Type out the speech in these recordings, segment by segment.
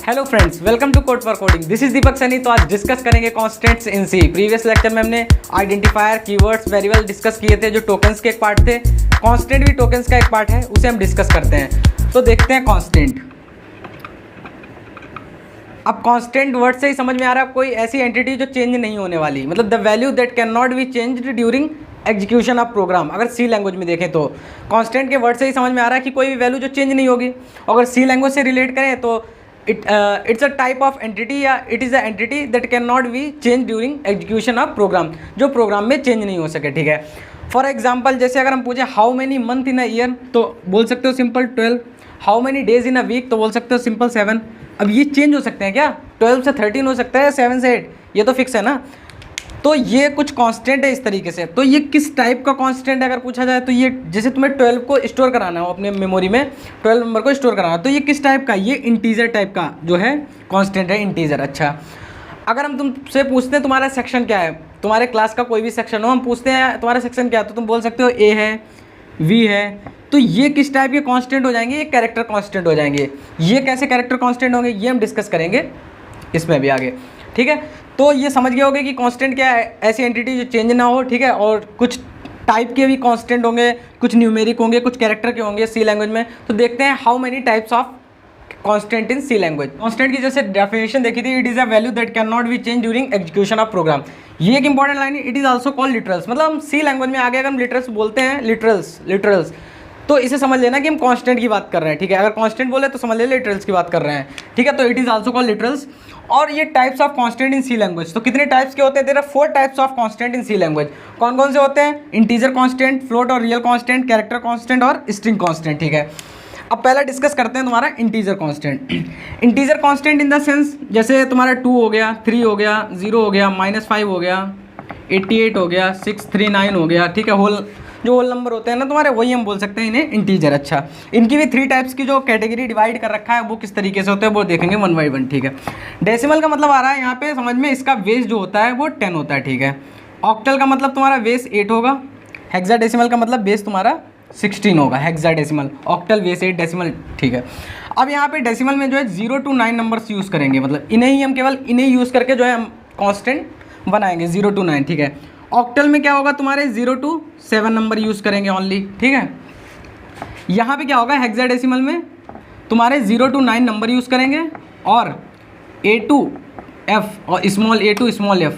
Hello friends, welcome to Code for Coding. This is Deepak Sunny. तो आज discuss करेंगे constants in C. Previous lecture में हमने आइडेंटिफायर, कीवर्ड्स, वेरिएबल डिस्कस किए थे जो टोकन्स के एक पार्ट थे। कॉन्स्टेंट भी टोकन्स का एक पार्ट है, उसे हम डिस्कस करते हैं। तो देखते हैं कॉन्स्टेंट। अब कॉन्स्टेंट वर्ड से ही समझ में आ रहा है कोई ऐसी एंटिटी जो चेंज नहीं होने वाली, मतलब the value that can not be changed during execution of program. अगर सी लैंग्वेज में देखें तो कॉन्स्टेंट के वर्ड से ही समझ में आ रहा है कि कोई भी वैल्यू जो चेंज नहीं होगी। अगर सी लैंग्वेज से रिलेट करें तो it's a type of entity या it is a entity that can not be change during execution of program, जो प्रोग्राम में चेंज नहीं हो सके। ठीक है, फॉर एग्जाम्पल जैसे अगर हम पूछे how many month in a year, तो बोल सकते हो simple 12। How many days in a week, तो बोल सकते हो सिंपल 7। अब ये चेंज हो सकते हैं क्या? 12 से 13 हो सकता है, 7 से 8, ये तो फिक्स है ना। तो ये कुछ कांस्टेंट है इस तरीके से। तो ये किस टाइप का कांस्टेंट है अगर पूछा जाए तो ये जैसे तुम्हें 12 को स्टोर कराना हो अपने मेमोरी में, 12 नंबर को स्टोर कराना, तो ये किस टाइप का? ये इंटीजर टाइप का जो है कांस्टेंट है, इंटीजर। अच्छा, अगर हम तुमसे पूछते हैं तुम्हारा सेक्शन क्या है, तुम्हारे क्लास का कोई भी सेक्शन हो, हम पूछते हैं तुम्हारा सेक्शन क्या है, तो तुम बोल सकते हो ए है, वी है। तो ये किस टाइप के कांस्टेंट हो जाएंगे? ये कैरेक्टर कांस्टेंट हो जाएंगे। ये कैसे कैरेक्टर कांस्टेंट होंगे ये हम डिस्कस करेंगे इसमें भी आगे। ठीक है, तो ये समझ गए होंगे कि कांस्टेंट क्या है, ऐसी एंटिटी जो चेंज ना हो। ठीक है, और कुछ टाइप के भी कांस्टेंट होंगे, कुछ न्यूमेरिक होंगे, कुछ कैरेक्टर के होंगे सी लैंग्वेज में। तो देखते हैं how many types of constant in C language. Constant की जैसे डेफिनेशन देखी थी, it is a value that can not be change during execution of program. ये एक इंपॉर्टेंट लाइन है, it is also called literals. मतलब हम सी लैंग्वेज में आगे अगर हम लिटरल्स बोलते हैं, लिटरल्स, तो इसे समझ लेना कि हम कांस्टेंट की बात कर रहे हैं। ठीक है, अगर कांस्टेंट बोले तो समझ ले लिटरल्स की बात कर रहे हैं। ठीक है, तो it is also called literals. और ये types of constant in C language, तो कितने टाइप्स के होते हैं? There are 4 types of constant in C language. कौन कौन से होते हैं? इंटीजर कांस्टेंट, फ्लोट और रियल कांस्टेंट, कैरेक्टर कांस्टेंट और स्ट्रिंग कांस्टेंट। ठीक है, अब पहला डिस्कस करते हैं तुम्हारा integer constant. Integer constant in the sense जैसे तुम्हारा 2 हो गया, 3 हो गया, 0 हो गया, -5 हो गया, 88 हो गया, 639 हो गया। ठीक है, जो होल नंबर होते हैं ना तुम्हारे, वही हम बोल सकते हैं इन्हें इंटीजर। अच्छा, इनकी भी 3 टाइप्स की जो कैटेगरी डिवाइड कर रखा है वो किस तरीके से होते हैं वो देखेंगे 1 बाई 1। ठीक है, डेसिमल का मतलब आ रहा है यहाँ पे समझ में, इसका बेस जो होता है वो 10 होता है। ठीक है, ऑक्टल का मतलब तुम्हारा बेस 8 होगा, हेक्साडेसिमल का मतलब बेस तुम्हारा 16 होगा। Hexadecimal, octal, base 8, decimal. ठीक है, अब यहाँ पे डेसिमल में जो है 0 to 9 नंबर्स यूज़ करेंगे, मतलब इन्हें ही हम केवल इन्हें यूज़ करके जो है हम कॉन्स्टेंट बनाएंगे 0 to 9। ठीक है, ऑक्टल में क्या होगा तुम्हारे 0 to 7 नंबर यूज़ करेंगे ओनली। ठीक है, यहाँ पे क्या होगा हेक्साडेसिमल में तुम्हारे 0 to 9 नंबर यूज़ करेंगे और A to F और small a to small f।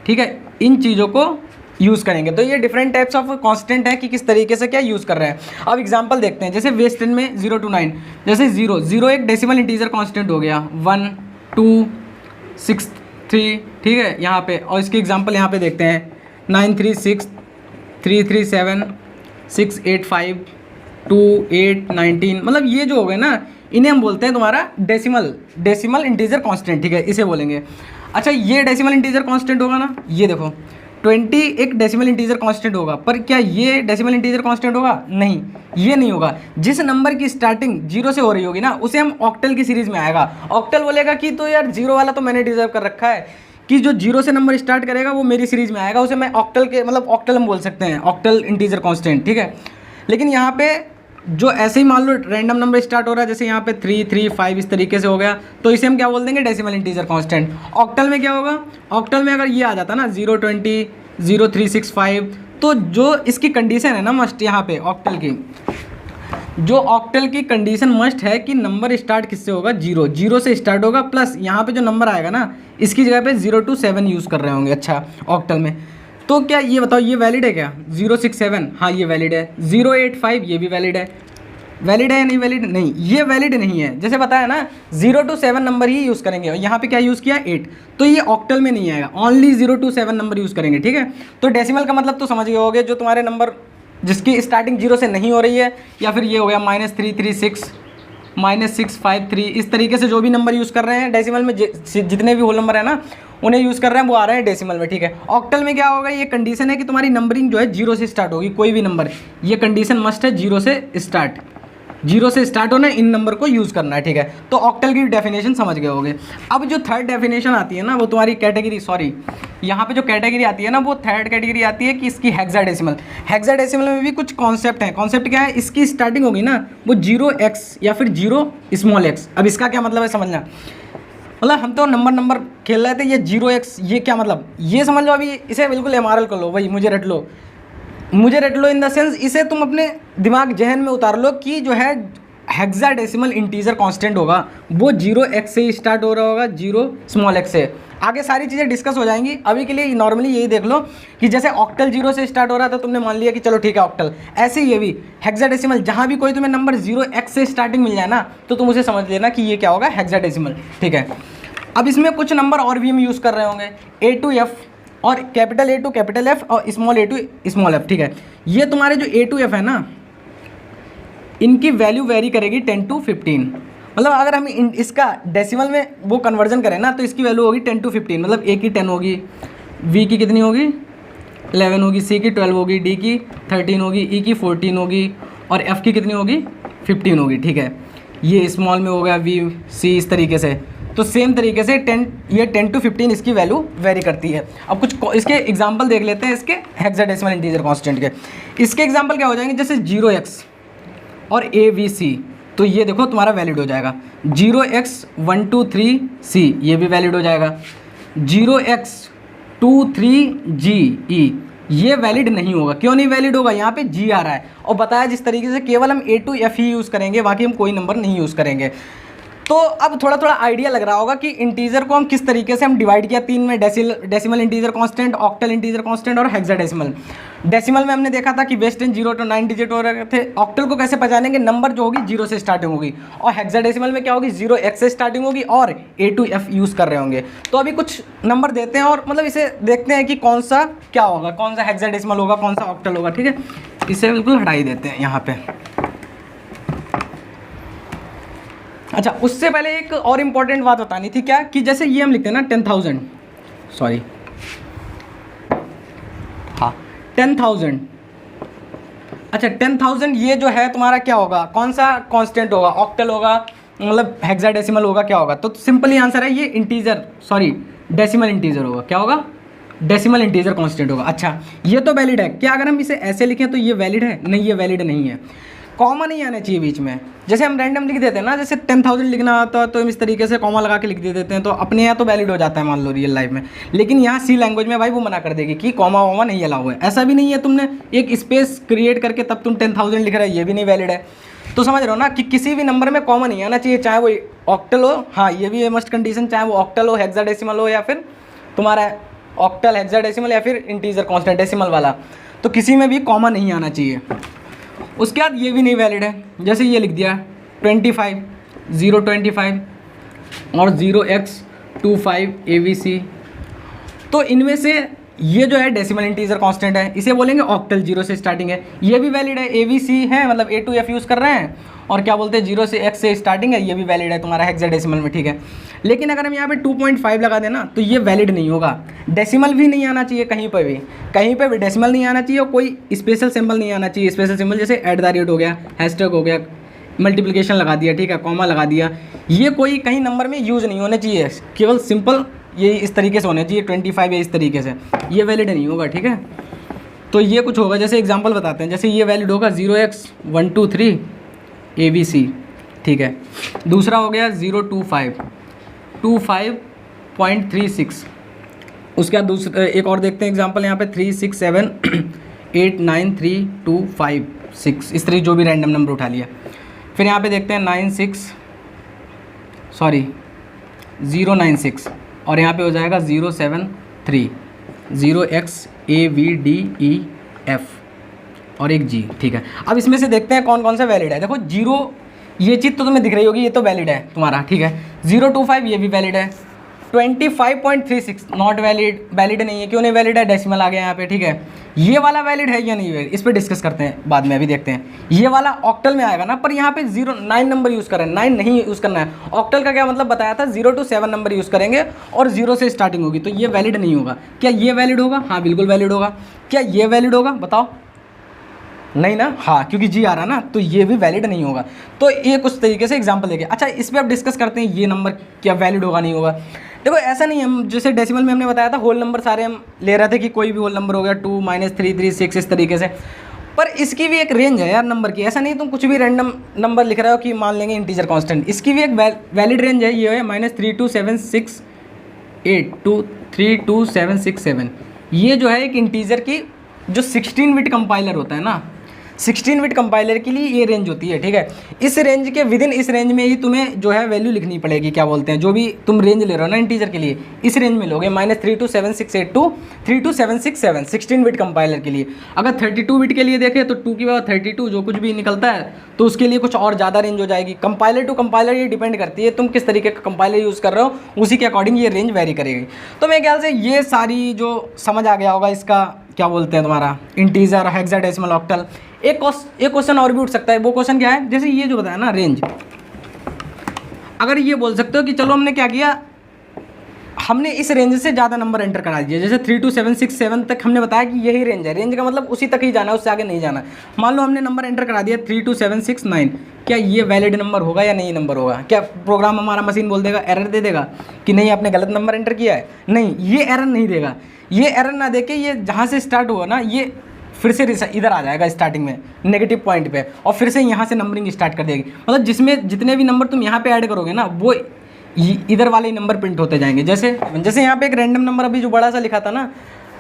ठीक है, इन चीज़ों को यूज़ करेंगे। तो ये डिफरेंट टाइप्स ऑफ कांस्टेंट है कि किस तरीके से क्या यूज़ कर रहे हैं। अब एग्जांपल देखते हैं, जैसे बेस 10 में 0 to 9, जैसे 0 एक डेसिमल इंटीजर कांस्टेंट हो गया, 1 2 6 3। ठीक है, यहाँ पे और इसके एग्जांपल यहाँ पे देखते हैं 936 337 685 2 8 19। मतलब ये जो हो गए ना, इन्हें हम बोलते हैं तुम्हारा डेसिमल इंटीजर कांस्टेंट। ठीक है, इसे बोलेंगे। अच्छा, ये डेसिमल इंटीजर कांस्टेंट होगा ना, ये देखो 20 एक डेसिमल इंटीजर कांस्टेंट होगा, पर क्या ये डेसिमल इंटीजर कांस्टेंट होगा? नहीं, ये नहीं होगा। जिस नंबर की स्टार्टिंग 0 से हो रही होगी ना, उसे हम ऑक्टल की सीरीज में आएगा। ऑक्टल बोलेगा कि तो यार 0 वाला तो मैंने डिजर्व कर रखा है, कि जो 0 से नंबर स्टार्ट करेगा वो मेरी सीरीज में आएगा, उसे मैं ऑक्टल के मतलब ऑक्टल हम बोल सकते हैं, ऑक्टल इंटीजर कांस्टेंट। ठीक है, लेकिन यहाँ पे जो ऐसे ही मान लो रैंडम नंबर स्टार्ट हो रहा है, जैसे यहाँ पे 3 3 5 इस तरीके से हो गया, तो इसे हम क्या बोल देंगे? Decimal integer constant. ऑक्टल में क्या होगा? ऑक्टल में अगर ये आ जाता ना 020 0365, तो जो इसकी कंडीशन है ना मस्ट, यहाँ पे ऑक्टल की जो ऑक्टल की कंडीशन मस्ट है कि नंबर स्टार्ट किससे होगा? 0 से स्टार्ट होगा, प्लस यहाँ पे जो नंबर आएगा ना, इसकी जगह पे 0 to 7 यूज़ कर रहे होंगे। अच्छा, ऑक्टल में तो क्या ये बताओ, ये वैलिड है क्या? 067, हाँ ये वैलिड है। 085 ये भी वैलिड है। वैलिड है या नहीं वैलिड? नहीं, ये वैलिड नहीं है। जैसे बताया ना 0 to 7 नंबर ही यूज़ करेंगे, और यहाँ पे क्या यूज़ किया? 8, तो ये ऑक्टल में नहीं आएगा, ओनली 0 to 7 नंबर यूज़ करेंगे। ठीक है, तो डेसिमल का मतलब तो समझ गए होगे, जो तुम्हारे नंबर जिसकी स्टार्टिंग 0 से नहीं हो रही है, या फिर ये हो गया -336 -653, इस तरीके से जो भी नंबर यूज़ कर रहे हैं डेसिमल में, जितने भी होल नंबर है ना उन्हें यूज़ कर रहे हैं, वो आ रहे हैं डेसिमल में। ठीक है, ऑक्टल में क्या होगा? ये कंडीशन है कि तुम्हारी नंबरिंग जो है 0 से स्टार्ट होगी, कोई भी नंबर, ये कंडीशन मस्ट है 0 से स्टार्ट। जीरो से स्टार्ट होना है, इन नंबर को यूज़ करना है, ठीक है। तो ऑक्टल की डेफिनेशन समझ गए होगे। अब जो थर्ड डेफिनेशन आती है ना वो तुम्हारी कैटेगरी, सॉरी यहाँ पे जो कैटेगरी आती है ना वो थर्ड कैटेगरी आती है कि इसकी हेक्साडेसिमल। हेक्साडेसिमल में भी कुछ कॉन्सेप्ट हैं। कॉन्सेप्ट क्या है, इसकी स्टार्टिंग होगी ना वो 0x या फिर 0x। अब इसका क्या मतलब है समझना, मतलब हम तो नंबर खेल रहे थे, ये 0x ये क्या मतलब, ये समझ लो। अभी इसे बिल्कुल एमआरएल कर लो, वही मुझे रट लो इन द सेंस, इसे तुम अपने दिमाग जहन में उतार लो कि जो है हेक्साडेसिमल इंटीजर कांस्टेंट होगा वो 0x से ही स्टार्ट हो रहा होगा, 0x से। आगे सारी चीज़ें डिस्कस हो जाएंगी, अभी के लिए नॉर्मली यही देख लो कि जैसे ऑक्टल 0 से स्टार्ट हो रहा था, तुमने मान लिया कि चलो ठीक है ऑक्टल, ऐसे ही ये भी हेक्साडेसिमल जहाँ भी कोई तुम्हें नंबर 0x से स्टार्टिंग मिल जाए ना तो तुम उसे समझ लेना कि ये क्या होगा, हेक्साडेसिमल, ठीक है। अब इसमें कुछ नंबर और भी हम यूज़ कर रहे होंगे, A to F और capital A to capital F और small a to small f, ठीक है। ये तुम्हारे जो A to F है ना, इनकी वैल्यू वेरी करेगी 10 to 15। मतलब अगर हम इसका डेसिमल में वो कन्वर्जन करें ना तो इसकी वैल्यू होगी 10 to 15। मतलब A की 10 होगी, V की कितनी होगी 11 होगी, C की 12 होगी, D की 13 होगी, E की 14 होगी और F की कितनी होगी 15 होगी, ठीक है। ये स्मॉल में हो गया V C इस तरीके से। तो सेम तरीके से 10 to 15 इसकी वैल्यू वेरी करती है। अब कुछ इसके एग्जांपल देख लेते हैं इसके हेक्साडेसिमल इंटीजर कांस्टेंट के। इसके एग्जांपल क्या हो जाएंगे, जैसे 0x और ABC, तो ये देखो तुम्हारा वैलिड हो जाएगा। 0x 1 2 3 C ये भी वैलिड हो जाएगा। 0x 2 3 G E ये वैलिड नहीं होगा। क्यों नहीं वैलिड होगा, यहाँ पे G आ रहा है और बताया जिस तरीके से केवल हम A to F he use करेंगे, बाकी हम कोई नंबर नहीं यूज़ करेंगे। तो अब थोड़ा आइडिया लग रहा होगा कि इंटीजर को हम किस तरीके से हम डिवाइड किया तीन में, decimal integer constant, octal integer constant और हेक्साडेसिमल। डेसिमल में हमने देखा था कि बेस 10 0 to 9 डिजिट हो रहे थे। ऑक्टल को कैसे पहचानेंगे, नंबर जो होगी 0 से स्टार्टिंग होगी, और हेक्साडेसिमल में क्या होगी 0x से स्टार्टिंग होगी और A to F यूज़ कर रहे होंगे। तो अभी कुछ नंबर देते हैं और मतलब इसे देखते हैं कि कौन सा क्या होगा, कौन सा हेक्साडेसिमल होगा, कौन सा ऑक्टल होगा, ठीक है। इसे बिल्कुल हटा ही देते हैं यहाँ पे। अच्छा, उससे पहले एक और इम्पॉर्टेंट बात बतानी थी, क्या कि जैसे ये हम लिखते हैं ना 10,000, सॉरी हाँ 10,000। अच्छा 10,000 ये जो है तुम्हारा क्या होगा, कौन सा कांस्टेंट होगा, ऑक्टल होगा मतलब हेक्साडेसिमल होगा, क्या होगा। तो सिंपली आंसर है ये इंटीजर, सॉरी डेसिमल इंटीजर होगा। क्या होगा, डेसिमल इंटीजर कांस्टेंट होगा। अच्छा ये तो वैलिड है, क्या अगर हम इसे ऐसे लिखें तो ये वैलिड है, नहीं ये वैलिड नहीं है। कॉमा नहीं आना चाहिए बीच में, जैसे हम रैंडम लिख देते हैं ना, जैसे 10,000 लिखना आता है तो हम इस तरीके से कॉमा लगा के लिख देते हैं, तो अपने यहाँ तो वैलिड हो जाता है मान लो रियल लाइफ में। लेकिन यहाँ सी लैंग्वेज में भाई वो मना कर देगी कि कॉमा वॉमा नहीं अलाउ है। ऐसा भी नहीं है तुमने एक स्पेस क्रिएट करके तब तुम 10,000 लिख रहे हो, ये भी नहीं वैलिड है। तो समझ रहे हो ना कि किसी भी नंबर में कॉमा नहीं आना चाहिए, चाहे वो ऑक्टल हो, हाँ ये भी मस्ट कंडीशन, चाहे वो ऑक्टल हो, हेक्साडेसिमल हो, या फिर तुम्हारा ऑक्टल हेक्साडेसिमल या फिर इंटीजर कांस्टेंट डेसिमल वाला, तो किसी में भी कॉमा नहीं आना चाहिए। उसके बाद ये भी नहीं वैलिड है, जैसे ये लिख दिया 25 025 और 0x25 ABC। तो इनमें से ये जो है डेसिमल इंटीजर कांस्टेंट है, इसे बोलेंगे ऑक्टल, 0 से स्टार्टिंग है। ये भी वैलिड है, ABC है मतलब A to F यूज़ कर रहे हैं, और क्या बोलते हैं 0 से x से स्टार्टिंग है, ये भी वैलिड है तुम्हारा हेक्साडेसिमल में, ठीक है। लेकिन अगर हम यहाँ पे 2.5 लगा देना तो ये वैलिड नहीं होगा। डेसिमल भी नहीं आना चाहिए कहीं पर भी, कहीं पे भी डेसिमल नहीं आना चाहिए और कोई स्पेशल सिंबल नहीं आना चाहिए। स्पेशल सिंबल जैसे @ हो गया, हैशटैग हो गया, मल्टीप्लिकेशन लगा दिया, ठीक है, कॉमा लगा दिया, ये कोई कहीं नंबर में यूज़ नहीं होने चाहिए। केवल सिंपल ये इस तरीके से होना चाहिए 25 या इस तरीके से, ये वैलिड नहीं होगा, ठीक है। तो ये कुछ होगा, जैसे एग्जांपल बताते हैं, जैसे ये वैलिड होगा 0x 1 2 3 ABC, ठीक है। दूसरा हो गया 025 25.36। उसके बाद दूसरा एक और देखते हैं एग्जांपल यहाँ पे 3 6 7 8 9 3 2 5 6, इस तरह जो भी रैंडम नंबर उठा लिया। फिर यहाँ पे देखते हैं 096 और यहाँ पे हो जाएगा 073 0xAVDEF और एक G, ठीक है। अब इसमें से देखते हैं कौन कौन सा वैलिड है। देखो 0 ये चीज़ तो तुम्हें दिख रही होगी, ये तो वैलिड है तुम्हारा, ठीक है। 025 ये भी वैलिड है। 25.36 नॉट वैलिड, वैलिड नहीं है। क्यों नहीं वैलिड है, डेसिमल आ गया यहाँ पे, ठीक है। ये वाला वैलिड है या नहीं वैलिड, इस पर डिस्कस करते हैं बाद में, अभी देखते हैं। ये वाला ऑक्टल में आएगा ना, पर यहाँ पे 9 नंबर यूज़ कर रहे हैं, 9 नहीं यूज़ करना है। ऑक्टल का क्या मतलब बताया था, 0 to 7 नंबर यूज़ करेंगे और 0 से स्टार्टिंग होगी, तो ये वैलिड नहीं होगा। क्या ये वैलिड होगा, हाँ बिल्कुल वैलिड होगा। क्या ये वैलिड होगा बताओ, नहीं ना, हाँ, क्योंकि जी आ रहा ना, तो ये भी वैलिड नहीं होगा। तो ये कुछ तरीके से एग्जांपल देंगे। अच्छा, इस पर आप डिस्कस करते हैं ये नंबर क्या वैलिड होगा नहीं होगा। देखो ऐसा नहीं है, हम जैसे डेसिमल में हमने बताया था होल नंबर सारे हम ले रहे थे कि कोई भी होल नंबर हो गया 2 -3 3 6 इस तरीके से, पर इसकी भी एक रेंज है यार नंबर की। ऐसा नहीं तुम कुछ भी रैंडम नंबर लिख रहे हो कि मान लेंगे इंटीजर कांस्टेंट, इसकी भी एक वैलिड रेंज है, ये है -32768 टू 32767। ये जो है एक इंटीजर की जो 16 बिट कंपाइलर होता है ना, 16 बिट कंपाइलर के लिए ये रेंज होती है, ठीक है। इस रेंज के विदिन इस रेंज में ही तुम्हें जो है वैल्यू लिखनी पड़ेगी, क्या बोलते हैं, जो भी तुम रेंज ले रहे हो ना इंटीजर के लिए, इस रेंज में लोगे -32768 टू 32767 16 बिट कंपाइलर के लिए। अगर 32 बिट के लिए देखें तो 2 की पावर 32 जो कुछ भी निकलता है तो उसके लिए कुछ और ज़्यादा रेंज हो जाएगी। कंपाइलर टू कंपाइलर ये डिपेंड करती है तुम किस तरीके का कंपाइलर यूज़ कर रहे हो, उसी के अकॉर्डिंग ये रेंज वेरी करेगी। तो मेरे ख्याल से ये सारी जो समझ आ गया होगा इसका क्या बोलते हैं तुम्हारा इंटीजर, हेक्साडेसिमल, ऑक्टल। एक क्वेश्चन और भी उठ सकता है, वो क्वेश्चन क्या है, जैसे ये जो बताया ना रेंज, अगर ये बोल सकते हो कि चलो हमने क्या किया, हमने इस रेंज से ज़्यादा नंबर एंटर करा दिए, जैसे 32767 तक हमने बताया कि यही रेंज है, रेंज का मतलब उसी तक ही जाना है, उससे आगे नहीं जाना। मान लो हमने नंबर एंटर करा दिया 32769, क्या ये वैलिड नंबर होगा या नहीं नंबर होगा? क्या प्रोग्राम हमारा मशीन बोल देगा, एरर दे देगा कि नहीं आपने गलत नंबर एंटर किया है? नहीं, ये एरर नहीं देगा। ये एरर ना देके ये जहाँ से स्टार्ट हुआ ना, ये फिर से इधर आ जाएगा स्टार्टिंग में नेगेटिव पॉइंट पे, और फिर से यहाँ से नंबरिंग स्टार्ट कर देगी। मतलब जिसमें जितने भी नंबर तुम यहाँ पे ऐड करोगे ना, वो इधर वाले नंबर प्रिंट होते जाएंगे। जैसे यहाँ पे एक रैंडम नंबर अभी जो बड़ा सा लिखा था ना,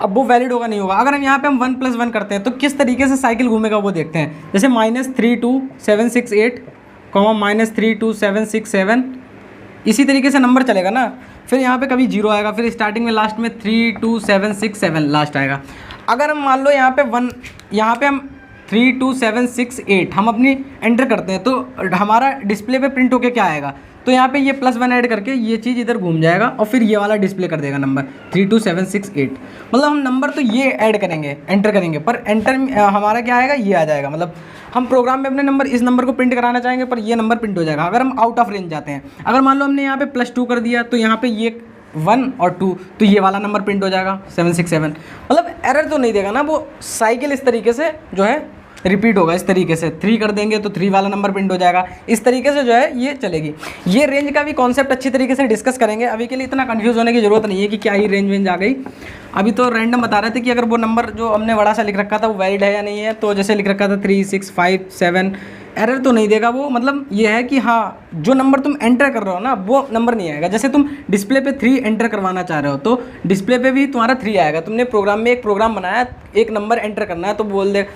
अब वो वैलिड होगा नहीं होगा। अगर हम यहाँ पे हम 1 + 1 करते हैं तो किस तरीके से साइकिल घूमेगा वो देखते हैं। जैसे -32768, -32767, इसी तरीके से नंबर चलेगा ना। फिर यहाँ पे कभी 0 आएगा, फिर स्टार्टिंग में लास्ट में 32767 लास्ट आएगा। अगर हम मान लो यहाँ पे हम 32768 हम अपनी एंटर करते हैं तो हमारा डिस्प्ले पे प्रिंट होके क्या आएगा, तो यहाँ पे ये +1 ऐड करके ये चीज़ इधर घूम जाएगा और फिर ये वाला डिस्प्ले कर देगा नंबर 32768। मतलब हम नंबर तो ये ऐड करेंगे, एंटर करेंगे, पर एंटर हमारा क्या आएगा, ये आ जाएगा। मतलब हम प्रोग्राम में अपने नंबर इस नंबर को प्रिंट कराना चाहेंगे पर ये नंबर प्रिंट हो जाएगा। अगर हम आउट ऑफ रेंज जाते हैं, अगर मान लो हमने यहाँ पे +2 कर दिया तो यहाँ पे ये 1 और 2, तो ये वाला नंबर प्रिंट हो जाएगा 767। मतलब एरर तो नहीं देगा ना, वो साइकिल इस तरीके से जो है रिपीट होगा। इस तरीके से 3 कर देंगे तो 3 वाला नंबर प्रिंट हो जाएगा। इस तरीके से जो है ये चलेगी। ये रेंज का भी कॉन्सेप्ट अच्छी तरीके से डिस्कस करेंगे। अभी के लिए इतना कंफ्यूज होने की ज़रूरत नहीं है कि क्या ही रेंज आ गई। अभी तो रैंडम बता रहे थे कि अगर वो नंबर जो हमने बड़ा सा लिख रखा था वो वैलिड है या नहीं है। तो जैसे लिख रखा था 3 6 5 7, एरर तो नहीं देगा वो। मतलब ये है कि हाँ, जो नंबर तुम एंटर कर रहे हो ना वो नंबर नहीं आएगा। जैसे तुम डिस्प्ले पे 3 एंटर करवाना चाह रहे हो तो डिस्प्ले पे भी तुम्हारा 3 आएगा। तुमने प्रोग्राम में एक प्रोग्राम बनाया, एक नंबर एंटर करना है तो बोल दे,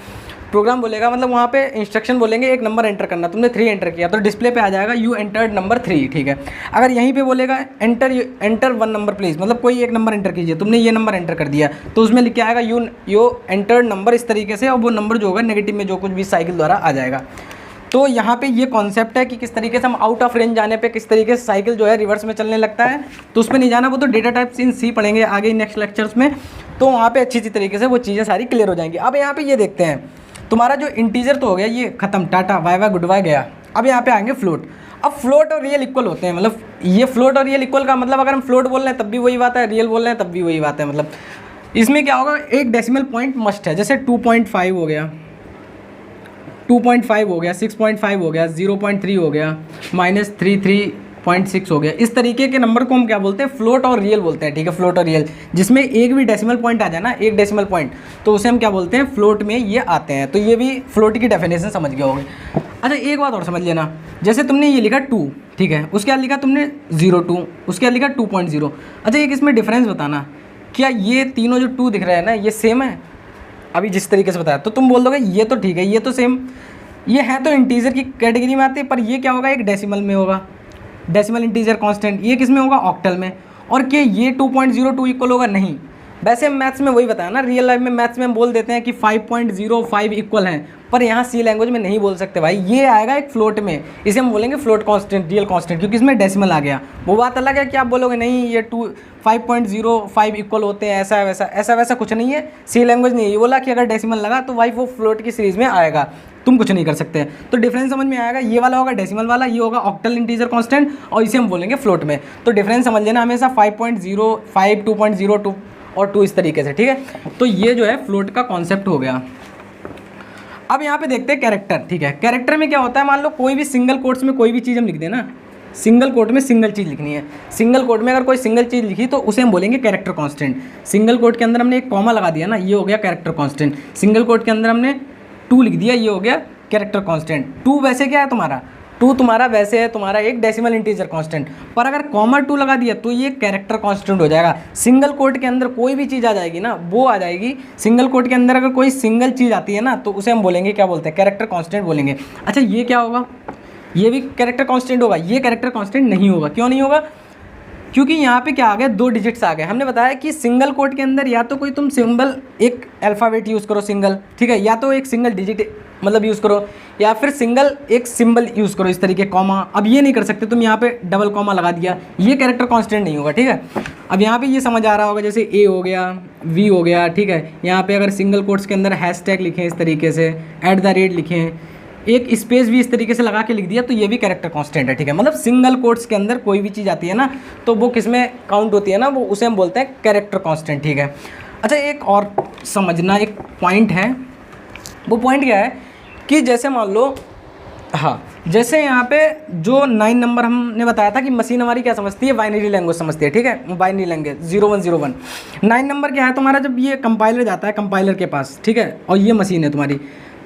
प्रोग्राम बोलेगा, मतलब वहाँ पे इंस्ट्रक्शन बोलेंगे एक नंबर एंटर करना, तुमने 3 एंटर किया तो डिस्प्ले पे आ जाएगा यू एंटर्ड नंबर 3, ठीक है। अगर यहीं पे बोलेगा एंटर 1 नंबर प्लीज़, मतलब कोई एक नंबर एंटर कीजिए, तुमने ये नंबर एंटर कर दिया तो उसमें लिख के आएगा यू एंटर्ड नंबर, इस तरीके से, और वो नंबर जो होगा नेगेटिव में जो कुछ भी साइकिल द्वारा आ जाएगा। तो यहाँ पे ये कॉन्सेप्ट है कि किस तरीके से हम आउट ऑफ रेंज जाने पे किस तरीके से साइकिल जो है रिवर्स में चलने लगता है। तो उसमें नहीं जाना, वो तो डेटा टाइप्स इन सी पढ़ेंगे आगे नेक्स्ट लेक्चर्स में। तो वहाँ पे अच्छी तरीके से वो चीज़ें सारी क्लियर हो जाएंगी। अब यहाँ पे ये देखते हैं, तुम्हारा जो इंटीजर तो हो गया ये खत्म, tata bye bye goodbye गया। अब यहाँ पे आएंगे फ्लोट। अब फ्लोट और रियल इक्वल होते हैं, मतलब ये फ्लोट और रियल इक्वल का मतलब अगर हम फ्लोट बोल रहे हैं तब भी वही बात है, रियल बोल रहे हैं तब भी वही बात है। मतलब इसमें क्या होगा, एक डेसिमल पॉइंट मस्ट है। जैसे 2.5 हो गया, 2.5 हो गया, 6.5 हो गया, 0.3 हो गया, -33.6 हो गया। इस तरीके के नंबर को हम क्या बोलते हैं, फ्लोट और रियल बोलते हैं, ठीक है। फ्लोट और रियल जिसमें एक भी डेसिमल पॉइंट आ जाए ना, एक डेसिमल पॉइंट, तो उसे हम क्या बोलते हैं, फ्लोट में ये आते हैं। तो ये भी फ्लोट की डेफिनेशन समझ गए होंगे। अच्छा, एक बात और समझ लेना, जैसे तुमने ये लिखा 2, ठीक है, उसके बाद लिखा तुमने 0.2, उसके बाद लिखा 2.0। अच्छा, एक इसमें डिफरेंस बताना, क्या ये तीनों जो 2 दिख रहे हैं ना ये सेम है अभी जिस तरीके से बताया? तो तुम बोल दोगे ये तो ठीक है, ये तो सेम, ये है तो इंटीजर की कैटेगरी में आते हैं, पर ये क्या होगा, एक डेसिमल में होगा, डेसिमल इंटीजर कांस्टेंट। ये किस में होगा, ऑक्टल में। और क्या ये 2.02 इक्वल होगा? नहीं। वैसे मैथ्स में वही बताया ना, रियल लाइफ में मैथ्स में हम बोल देते हैं कि 5.05 इक्वल हैं, पर यहाँ सी लैंग्वेज में नहीं बोल सकते भाई। ये आएगा एक फ्लोट में, इसे हम बोलेंगे फ्लोट कांस्टेंट, रियल कांस्टेंट, क्योंकि इसमें डेसिमल आ गया। वो बात अलग है कि आप बोलोगे नहीं ये 5.05 इक्वल होते हैं, ऐसा वैसा कुछ नहीं है। सी लैंग्वेज ने ये बोला कि अगर डेसिमल लगा तो भाई वो फ्लोट की सीरीज़ में आएगा, तुम कुछ नहीं कर सकते। तो डिफरेंस समझ में आएगा, ये वाला होगा डेसिमल वाला, ये होगा ऑक्टल इंटीजर कांस्टेंट, और इसे हम बोलेंगे फ्लोट में। तो डिफरेंस समझ लेना हमेशा 5.05, 2.02 और 2 इस तरीके से, ठीक है। तो ये जो है फ्लोट का कॉन्सेप्ट हो गया। अब यहाँ पे देखते हैं कैरेक्टर, ठीक है। कैरेक्टर में क्या होता है, मान लो कोई भी सिंगल कोट्स में कोई भी चीज़ हम लिख दें ना, सिंगल कोट में सिंगल चीज़ लिखनी है, सिंगल कोट में अगर कोई सिंगल चीज़ लिखी तो उसे हम बोलेंगे कैरेक्टर कांस्टेंट। सिंगल कोट के अंदर हमने एक कॉमा लगा दिया ना, ये हो गया कैरेक्टर कांस्टेंट। सिंगल कोट के अंदर हमने 2 लिख दिया, ये हो गया कैरेक्टर कांस्टेंट। 2 वैसे क्या है तुम्हारा, 2 तुम्हारा वैसे है तुम्हारा एक डेसिमल इंटीजर कांस्टेंट, पर अगर कॉमा 2 लगा दिया तो ये कैरेक्टर कांस्टेंट हो जाएगा। सिंगल कोट के अंदर कोई भी चीज़ आ जाएगी ना, वो आ जाएगी। सिंगल कोट के अंदर अगर कोई सिंगल चीज़ आती है ना तो उसे हम बोलेंगे, क्या बोलते हैं, कैरेक्टर कांस्टेंट बोलेंगे। अच्छा ये क्या होगा, ये भी कैरेक्टर कांस्टेंट होगा, ये कैरेक्टर कांस्टेंट नहीं होगा। क्यों नहीं होगा, क्योंकि यहाँ पे क्या आ गया, 2 डिजिट्स आ गए। हमने बताया कि सिंगल कोट के अंदर या तो कोई तुम सिंबल एक अल्फ़ाबेट यूज़ करो सिंगल, ठीक है, या तो एक सिंगल डिजिट मतलब यूज़ करो, या फिर सिंगल एक सिंबल यूज़ करो इस तरीके, कॉमा। अब ये नहीं कर सकते तुम, यहाँ पे डबल कॉमा लगा दिया, ये कैरेक्टर कांस्टेंट नहीं होगा, ठीक है। अब यहाँ पे ये समझ आ रहा होगा, जैसे ए हो गया, वी हो गया, ठीक है। यहाँ पे अगर सिंगल कोट्स के अंदर हैशटैग लिखें इस तरीके से, @ लिखें, एक स्पेस भी इस तरीके से लगा के लिख दिया, तो ये भी कैरेक्टर कांस्टेंट है, ठीक है। मतलब सिंगल कोट्स के अंदर कोई भी चीज़ आती है ना तो वो किस में काउंट होती है ना, वो उसे हम बोलते हैं कैरेक्टर कांस्टेंट, ठीक है। अच्छा एक और समझना एक पॉइंट है, वो पॉइंट क्या है कि जैसे मान लो, हाँ, जैसे यहाँ पे जो 9 नंबर हमने बताया था कि मशीन हमारी क्या समझती है, बाइनरी लैंग्वेज समझती है, ठीक है, बाइनरी लैंग्वेज 0101। 9 नंबर क्या है तुम्हारा, जब ये कंपाइलर जाता है कंपाइलर के पास, ठीक है, और ये मशीन है तुम्हारी,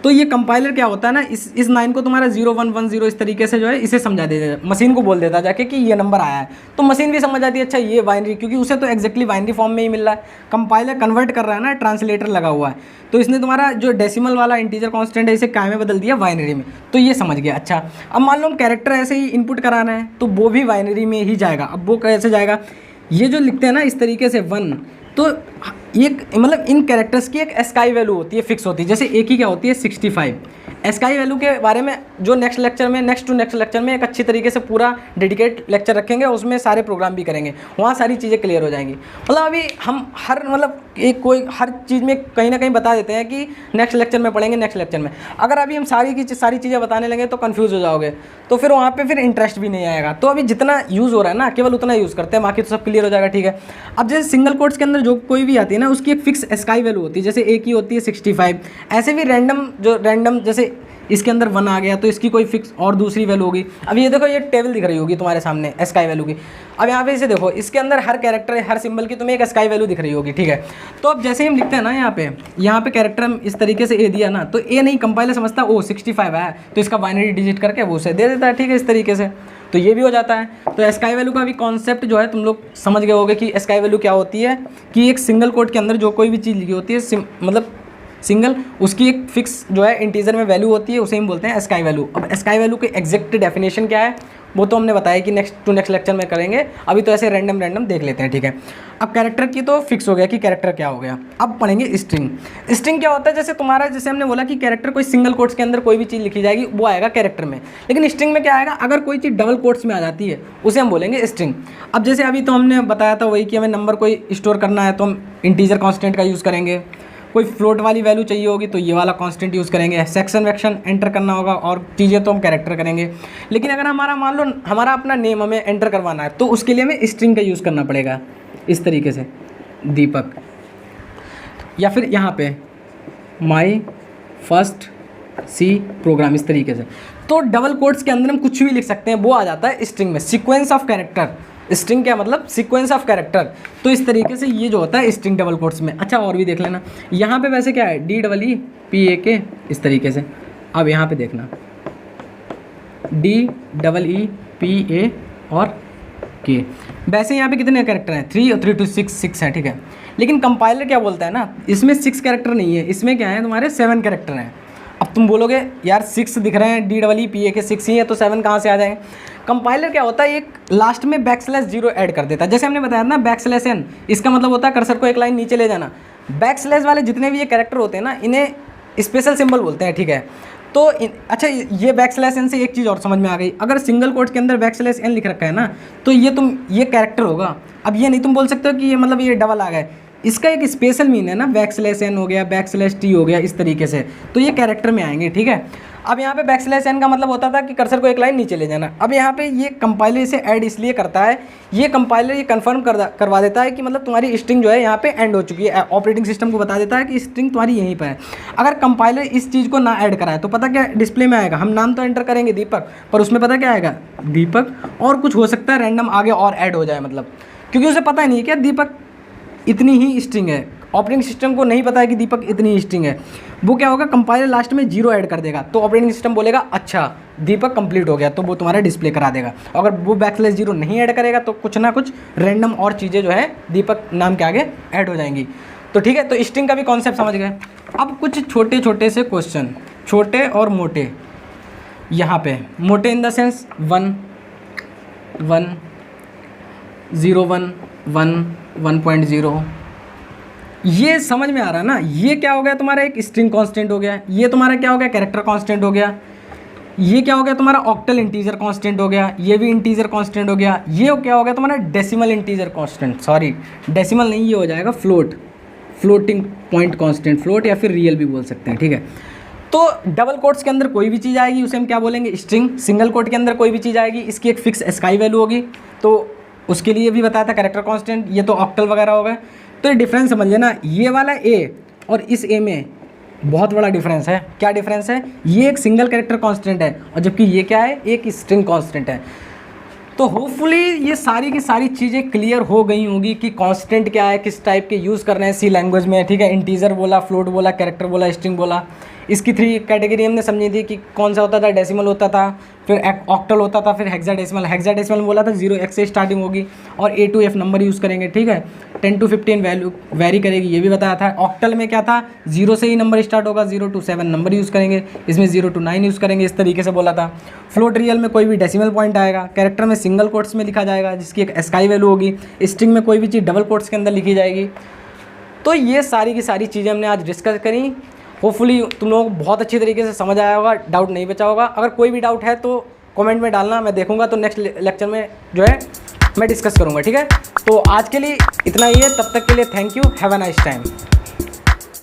तो ये कंपाइलर क्या होता है ना, इस 9 को तुम्हारा 0110 इस तरीके से जो है इसे समझा देता है, मशीन को बोल देता है जाके कि ये नंबर आया है, तो मशीन भी समझ जाती है अच्छा ये बाइनरी, क्योंकि उसे तो एग्जैक्टली बाइनरी फॉर्म में ही मिल रहा है। कंपाइलर कन्वर्ट कर रहा है ना, ट्रांसलेटर लगा हुआ है, तो इसने तुम्हारा जो डेसिमल वाला इंटीजर कांस्टेंट है इसे क्या में बदल दिया, बाइनरी में, तो ये समझ गया। अच्छा अब मान लो हम कैरेक्टर ऐसे ही इनपुट कराना है तो वो भी बाइनरी में ही जाएगा। अब वो कैसे जाएगा, ये जो लिखते हैं ना इस तरीके से 1, तो एक मतलब इन कैरेक्टर्स की एक एस्काई वैल्यू होती है, फिक्स होती है। जैसे एक ही क्या होती है 65। एस्काई वैल्यू के बारे में जो नेक्स्ट टू नेक्स्ट लेक्चर में एक अच्छी तरीके से पूरा डेडिकेट लेक्चर रखेंगे, उसमें सारे प्रोग्राम भी करेंगे, वहाँ सारी चीज़ें क्लियर हो जाएंगी। मतलब अभी हम हर चीज़ में कहीं ना कहीं बता देते हैं कि नेक्स्ट लेक्चर में पढ़ेंगे, नेक्स्ट लेक्चर में। अगर अभी हम सारी चीज़ें बताने लगे तो कन्फ्यूज़ हो जाओगे, तो फिर वहाँ पर फिर इंटरेस्ट भी नहीं आएगा। तो अभी जितना यूज़ हो रहा है ना केवल उतना यूज़ करते हैं, बाकी तो सब क्लियर हो जाएगा, ठीक है। अब जैसे सिंगल कोट्स के अंदर जो कोई भी आती है ना उसकी एक फिक्स एस्काई वैल्यू होती है, जैसे एक ही होती है 65। ऐसे भी रैंडम जैसे इसके अंदर 1 आ गया तो इसकी कोई फिक्स और दूसरी वैल्यू होगी। अब ये देखो ये टेबल दिख रही होगी तुम्हारे सामने एस्काई वैल्यू की। अब यहाँ पे इसे देखो, इसके अंदर हर कैरेक्टर हर सिंबल की तुम्हें एक एस्काई वैल्यू दिख रही होगी, ठीक है। तो अब जैसे ही हम लिखते हैं ना यहाँ पे कैरेक्टर हम इस तरीके से ए दिया ना, तो ए नहीं कंपाइलर समझता ओ 65 है तो इसका बाइनरी डिजिट करके वो उसे दे देता है, ठीक है, इस तरीके से। तो ये भी हो जाता है। तो एस्काई वैल्यू का भी कॉन्सेप्ट जो है तुम लोग समझ गए होगे कि एस्काई वैल्यू क्या होती है, कि एक सिंगल कोड के अंदर जो कोई भी चीज़ लिखी होती है मतलब सिंगल, उसकी एक फिक्स जो है इंटीजर में वैल्यू होती है, उसे हम बोलते हैं एस्काई वैल्यू। अब एस्काई वैल्यू की एग्जैक्ट डेफिनेशन क्या है वो तो हमने बताया कि नेक्स्ट लेक्चर में करेंगे, अभी तो ऐसे रैंडम देख लेते हैं, ठीक है। अब कैरेक्टर की तो फिक्स हो गया कि कैरेक्टर क्या हो गया। अब पढ़ेंगे स्ट्रिंग। स्ट्रिंग क्या होता है, जैसे हमने बोला कि कैरेक्टर कोई सिंगल कोट्स के अंदर कोई भी चीज़ लिखी जाएगी वो आएगा कैरेक्टर में, लेकिन स्ट्रिंग में क्या आएगा, अगर कोई चीज़ डबल कोट्स में आ जाती है उसे हम बोलेंगे स्ट्रिंग। अब जैसे अभी तो हमने बताया था वही कि हमें नंबर कोई स्टोर करना है तो हम इंटीजर कॉन्स्टेंट का यूज़ करेंगे, कोई फ्लोट वाली वैल्यू चाहिए होगी तो ये वाला कांस्टेंट यूज़ करेंगे, सेक्शन वैक्शन एंटर करना होगा और चीज़ें तो हम कैरेक्टर करेंगे। लेकिन अगर मान लो हमारा अपना नेम हमें एंटर करवाना है तो उसके लिए हमें स्ट्रिंग का यूज़ करना पड़ेगा, इस तरीके से दीपक, या फिर यहाँ पे माई फर्स्ट सी प्रोग्राम, इस तरीके से। तो डबल कोट्स के अंदर हम कुछ भी लिख सकते हैं, वो आ जाता है स्ट्रिंग में। सीक्वेंस ऑफ कैरेक्टर, स्ट्रिंग क्या मतलब सीक्वेंस ऑफ कैरेक्टर, तो इस तरीके से ये जो होता है स्ट्रिंग डबल कोट्स में। अच्छा और भी देख लेना, यहाँ पे वैसे क्या है DEEPAK इस तरीके से। अब यहाँ पे देखना DEEPA और K, वैसे यहाँ पे कितने कैरेक्टर हैं 3 और 3 to 6 है, ठीक है। लेकिन कंपाइलर क्या बोलता है ना, इसमें 6 कैरेक्टर नहीं है, इसमें क्या है तुम्हारे 7 कैरेक्टर हैं। अब तुम बोलोगे यार 6 दिख रहे हैं DEEPAK 6 ही है तो 7 कहाँ से आ जाएंगे। कंपाइलर क्या होता है, एक लास्ट में \0 ऐड कर देता है। जैसे हमने बताया ना \n, इसका मतलब होता है कर्सर को एक लाइन नीचे ले जाना। \/ वाले जितने भी ये कैरेक्टर होते हैं ना इन्हें स्पेशल सिंबल बोलते हैं, ठीक है। तो अच्छा ये \n से एक चीज़ और समझ में आ गई, अगर सिंगल कोट के अंदर \n लिख रखा है ना तो ये कैरेक्टर होगा। अब ये नहीं तुम बोल सकते हो कि ये मतलब ये डबल आ गए, इसका एक स्पेशल मीन है ना, बैकस्लैश n हो गया, बैकस्लैश t हो गया, इस तरीके से, तो ये कैरेक्टर में आएंगे, ठीक है। अब यहाँ पे बैकस्लैश n का मतलब होता था कि कर्सर को एक लाइन नीचे ले जाना। अब यहाँ पे ये कंपाइलर इसे ऐड इसलिए करता है, ये कंपाइलर ये कंफर्म करवा देता है कि मतलब तुम्हारी स्ट्रिंग जो है यहाँ पे एंड हो चुकी है, ऑपरेटिंग सिस्टम को बता देता है कि स्ट्रिंग तुम्हारी यहीं पर है। अगर कंपाइलर इस चीज़ को ना ऐड कराए तो पता क्या डिस्प्ले में आएगा, हम नाम तो एंटर करेंगे दीपक, पर उसमें पता क्या आएगा, दीपक, और कुछ हो सकता है रैंडम आगे और ऐड हो जाए, मतलब क्योंकि उसे पता नहीं है क्या दीपक इतनी ही स्ट्रिंग है, ऑपरेटिंग सिस्टम को नहीं पता है कि दीपक इतनी ही स्ट्रिंग है। वो क्या होगा, कंपाइलर लास्ट में 0 ऐड कर देगा, तो ऑपरेटिंग सिस्टम बोलेगा अच्छा दीपक कंप्लीट हो गया, तो वो तुम्हारा डिस्प्ले करा देगा। अगर वो \0 नहीं ऐड करेगा तो कुछ ना कुछ रैंडम और चीज़ें जो है दीपक नाम के आगे ऐड हो जाएंगी। तो ठीक है, तो स्ट्रिंग का भी कॉन्सेप्ट समझ गए। अब कुछ छोटे छोटे से क्वेश्चन, छोटे और मोटे, यहाँ पे मोटे इन द सेंस 1 1 0 1 1 1.0, ये समझ में आ रहा है ना। ये क्या हो गया तुम्हारा, एक स्ट्रिंग कांस्टेंट हो गया, ये तुम्हारा क्या हो गया, कैरेक्टर कांस्टेंट हो गया, ये क्या हो गया तुम्हारा ऑक्टल इंटीजर कांस्टेंट हो गया, ये भी इंटीजर कांस्टेंट हो गया, ये क्या हो गया तुम्हारा decimal integer constant, sorry decimal नहीं, ये हो जाएगा फ्लोटिंग पॉइंट कांस्टेंट, फ्लोट या फिर रियल भी बोल सकते हैं, ठीक है। तो डबल कोट्स के अंदर कोई भी चीज़ आएगी उसे हम क्या बोलेंगे, स्ट्रिंग। सिंगल कोट के अंदर कोई भी चीज़ आएगी इसकी एक फिक्स स्काई वैल्यू होगी, तो उसके लिए भी बताया था कैरेक्टर कांस्टेंट, ये तो ऑक्टल वगैरह हो गए। तो ये डिफरेंस समझ लेना, ये वाला ए और इस ए में बहुत बड़ा डिफरेंस है। क्या डिफरेंस है, ये एक सिंगल कैरेक्टर कांस्टेंट है और जबकि ये क्या है, एक स्ट्रिंग कांस्टेंट है। तो होपफुली ये सारी की सारी चीज़ें क्लियर हो गई होंगी कि कांस्टेंट क्या है, किस टाइप के यूज़ करने हैं सी लैंग्वेज में, ठीक है। इंटीजर बोला, फ्लोट बोला, कैरेक्टर बोला, स्ट्रिंग बोला, इसकी 3 कैटेगरी हमने समझी थी कि कौन सा होता था, डेसिमल होता था, फिर ऑक्टल होता था, फिर हेक्साडेसिमल बोला था 0x से स्टार्टिंग होगी और A to F number use करेंगे, ठीक है। 10 to 15 वैल्यू वेरी करेगी, ये भी बताया था। ऑक्टल में क्या था, 0 से ही नंबर स्टार्ट होगा, 0 to 7 नंबर यूज़ करेंगे, इसमें 0 to 9 यूज़ करेंगे, इस तरीके से बोला था। फ्लोट रियल में कोई भी डेसिमल पॉइंट आएगा, कैरेक्टर में सिंगल कोट्स में लिखा जाएगा जिसकी एक स्काई वैल्यू होगी, स्ट्रिंग में कोई भी चीज़ डबल कोट्स के अंदर लिखी जाएगी। तो ये सारी की सारी चीज़ें हमने आज डिस्कस करी। होपफुली तुम लोगों को बहुत अच्छी तरीके से समझ आया होगा, डाउट नहीं बचा होगा। अगर कोई भी डाउट है तो कमेंट में डालना, मैं देखूंगा तो नेक्स्ट लेक्चर में जो है मैं डिस्कस करूंगा, ठीक है। तो आज के लिए इतना ही है, तब तक के लिए thank you, have a nice time.